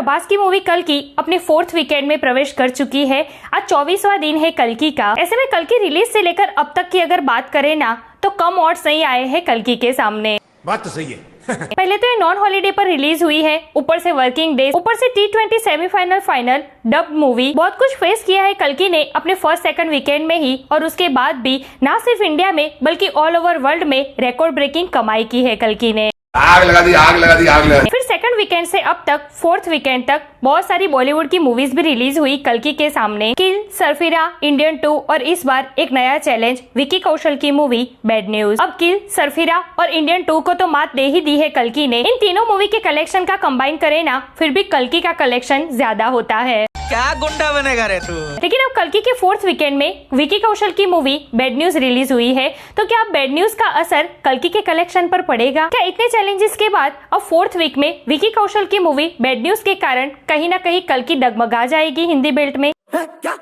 प्रभास की मूवी कल्कि अपने 4th वीकेंड में प्रवेश कर चुकी है। आज 24वां दिन है कल्कि का। ऐसे में कल्कि रिलीज से लेकर अब तक की अगर बात करें ना तो कम ऑड्स नहीं आए हैं कल्कि के सामने। बात तो सही है। पहले तो ये नॉन हॉलीडे पर रिलीज हुई है, ऊपर से वर्किंग डेज, ऊपर से T20 semifinal final dub movie, बहुत कुछ फेस किया है कल्कि ने अपने फर्स्ट सेकंड वीकेंड में ही। और उसके बाद भी ना सिर्फ इंडिया में बल्कि ऑल ओवर वर्ल्ड में रिकॉर्ड ब्रेकिंग कमाई की है कल्कि ने। आग लगा दी, आग लगा दी, आग लगा दी। फिर सेकंड वीकेंड से अब तक 4th वीकेंड तक बहुत सारी बॉलीवुड की मूवीज भी रिलीज हुई कल्कि के सामने। किल, सरफिरा, इंडियन 2 और इस बार एक नया चैलेंज विकी कौशल की मूवी बैड न्यूज। अब किल, सरफिरा और इंडियन 2 को तो मात दे ही दी है कल्कि ने। इन तीनों मूवी के कलेक्शन का कंबाइन करे ना फिर भी कल्कि का कलेक्शन ज्यादा होता है। क्या गुंडा बनेगा रे तू। लेकिन अब कल्कि के 4th वीकेंड में विकी कौशल की मूवी बैड न्यूज रिलीज हुई है, तो क्या अब बैड न्यूज का असर कल्कि के कलेक्शन पर पड़ेगा? क्या इतने चैलेंजेस के बाद अब 4th वीक में विकी कौशल की मूवी बैड न्यूज के कारण कहीं ना कहीं कल्कि डगमगा जाएगी हिंदी बेल्ट में? क्या?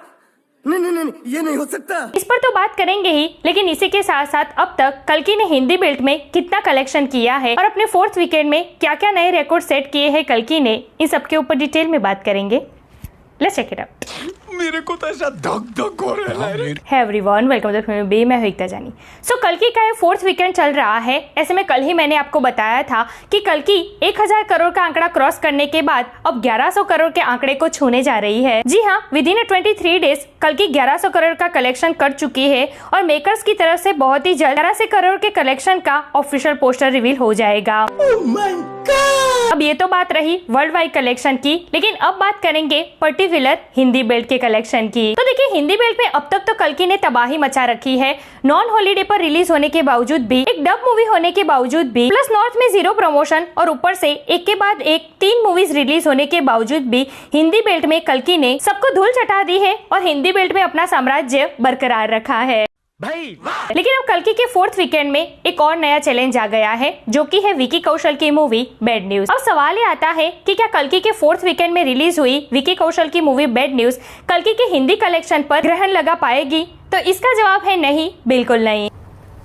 नहीं, ये नहीं हो सकता। इस पर तो बात करेंगे ही, लेकिन इसी के साथ साथ अब तक कल्कि ने हिंदी बेल्ट में कितना कलेक्शन किया है और अपने 4th वीकेंड में क्या क्या नए रिकॉर्ड सेट किए हैं कल्कि ने, इन सबके ऊपर डिटेल में बात करेंगे। Let's check it out. मेरे को तो ऐसा धक धक हो रहा है। Hey everyone, welcome to the B, मैं हूं एकता जानी। कल्कि का ये 4th वीकेंड चल रहा है। ऐसे में कल ही मैंने आपको बताया था कि कल्कि 1000 करोड़ का आंकड़ा क्रॉस करने के बाद अब 1100 करोड़ के आंकड़े को छूने जा रही है। जी हाँ, विदिन 23 डेज कल्कि 1100 करोड़ का कलेक्शन कर चुकी है और मेकर्स की तरफ से बहुत ही जल्द 1100 करोड़ के कलेक्शन का ऑफिशियल पोस्टर रिवील हो जाएगा। अब ये तो बात रही वर्ल्ड वाइड कलेक्शन की, लेकिन अब बात करेंगे पर्टिकुलर हिंदी बेल्ट के कलेक्शन की। तो देखिए, हिंदी बेल्ट में अब तक तो कल्कि ने तबाही मचा रखी है। नॉन हॉलीडे पर रिलीज होने के बावजूद भी, एक डब मूवी होने के बावजूद भी, प्लस नॉर्थ में 0 प्रमोशन और ऊपर से एक के बाद एक 3 मूवीज रिलीज होने के बावजूद भी हिंदी बेल्ट में कल्कि ने सबको धूल चटा दी है और हिंदी बेल्ट में अपना साम्राज्य बरकरार रखा है भाई। लेकिन अब कल्कि के 4th वीकेंड में एक और नया चैलेंज आ गया है, जो कि है विकी कौशल की मूवी बैड न्यूज। अब सवाल ये आता है कि क्या कल्कि के 4th वीकेंड में रिलीज हुई विकी कौशल की मूवी बैड न्यूज कल्कि के हिंदी कलेक्शन पर ग्रहण लगा पाएगी? तो इसका जवाब है नहीं, बिल्कुल नहीं।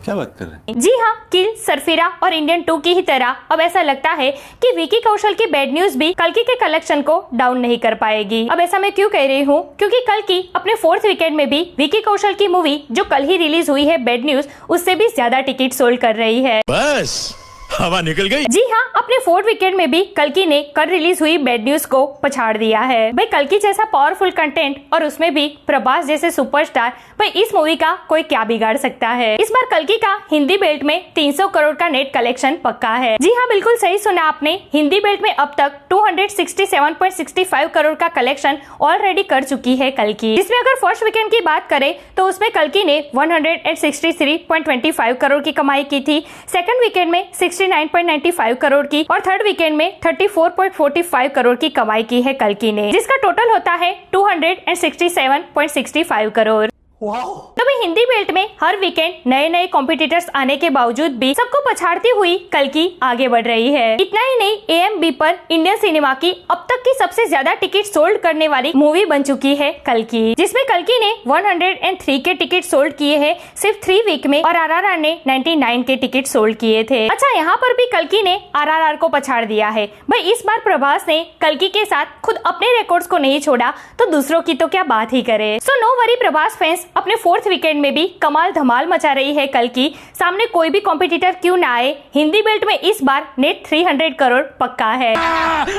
क्या बात कर रहे हैं? जी हाँ, किल, सरफिरा और इंडियन 2 की ही तरह अब ऐसा लगता है कि विकी कौशल की बैड न्यूज भी कल्कि के कलेक्शन को डाउन नहीं कर पाएगी। अब ऐसा मैं क्यों कह रही हूँ? क्योंकि कल्कि अपने 4th वीकेंड में भी विकी कौशल की मूवी जो कल ही रिलीज हुई है बैड न्यूज, उससे भी ज्यादा टिकट सोल्ड कर रही है। बस हवा निकल गई। जी हाँ, अपने 4th वीकेंड में भी कल्कि ने कल रिलीज हुई बैड न्यूज को पछाड़ दिया है। भाई, कल्कि जैसा पावरफुल कंटेंट और उसमें भी प्रभास जैसे सुपरस्टार, भाई इस मूवी का कोई क्या बिगाड़ सकता है? इस बार कल्कि का हिंदी बेल्ट में 300 करोड़ का नेट कलेक्शन पक्का है। जी हाँ, बिल्कुल सही सुना आपने। हिंदी बेल्ट में अब तक 267.65 करोड़ का कलेक्शन ऑलरेडी कर चुकी है कल्कि, जिसमें अगर फर्स्ट वीकेंड की बात करें तो उसमें कल्कि ने 163.25 करोड़ की कमाई की थी। सेकंड वीकेंड में 69.95 करोड़ की और थर्ड वीकेंड में 34.45 करोड़ की कमाई की है कल्कि ने, जिसका टोटल होता है 267.65 करोड़। तो भाई, हिंदी बेल्ट में हर वीकेंड नए नए कॉम्पिटिटर्स आने के बावजूद भी सबको पछाड़ती हुई कल्कि आगे बढ़ रही है। इतना ही नहीं, AMB पर इंडियन सिनेमा की अब तक की सबसे ज्यादा टिकट सोल्ड करने वाली मूवी बन चुकी है कल्कि, जिसमें कल्कि ने 103 के टिकट सोल्ड किए हैं सिर्फ 3 वीक में और RRR ने 99 के टिकट सोल्ड किए थे। अच्छा, यहाँ पर भी कल्कि ने RRR को पछाड़ दिया है। भाई, इस बार प्रभास ने कल्कि के साथ खुद अपने रिकॉर्ड्स को नहीं छोड़ा तो दूसरों की तो क्या बात ही करे। So no worry Prabhas fans, अपने 4th वीकेंड में भी कमाल धमाल मचा रही है कल्कि। सामने कोई भी कॉम्पिटिटर क्यों ना आए, हिंदी बेल्ट में इस बार नेट 300 करोड़ पक्का है।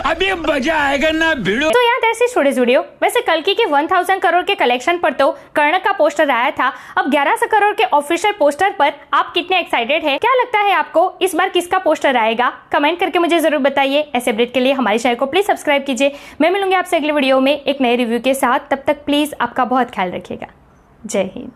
अभी मजा आएगा ना भिड़ो। तो यहाँ से छोड़े जुड़ियो। वैसे कल्कि के 1000 करोड़ के कलेक्शन पर तो कर्ण का पोस्टर आया था। अब 1100 करोड़ के ऑफिशियल पोस्टर पर आप कितने एक्साइटेड है? क्या लगता है आपको इस बार किसका पोस्टर आएगा? कमेंट करके मुझे जरूर बताइए। ऐसे अपडेट के लिए हमारे चैनल को प्लीज सब्सक्राइब कीजिए। मैं मिलूंगी आपसे अगले वीडियो में एक नए रिव्यू के साथ। तब तक प्लीज आपका बहुत ख्याल रखिएगा। जय हिंद।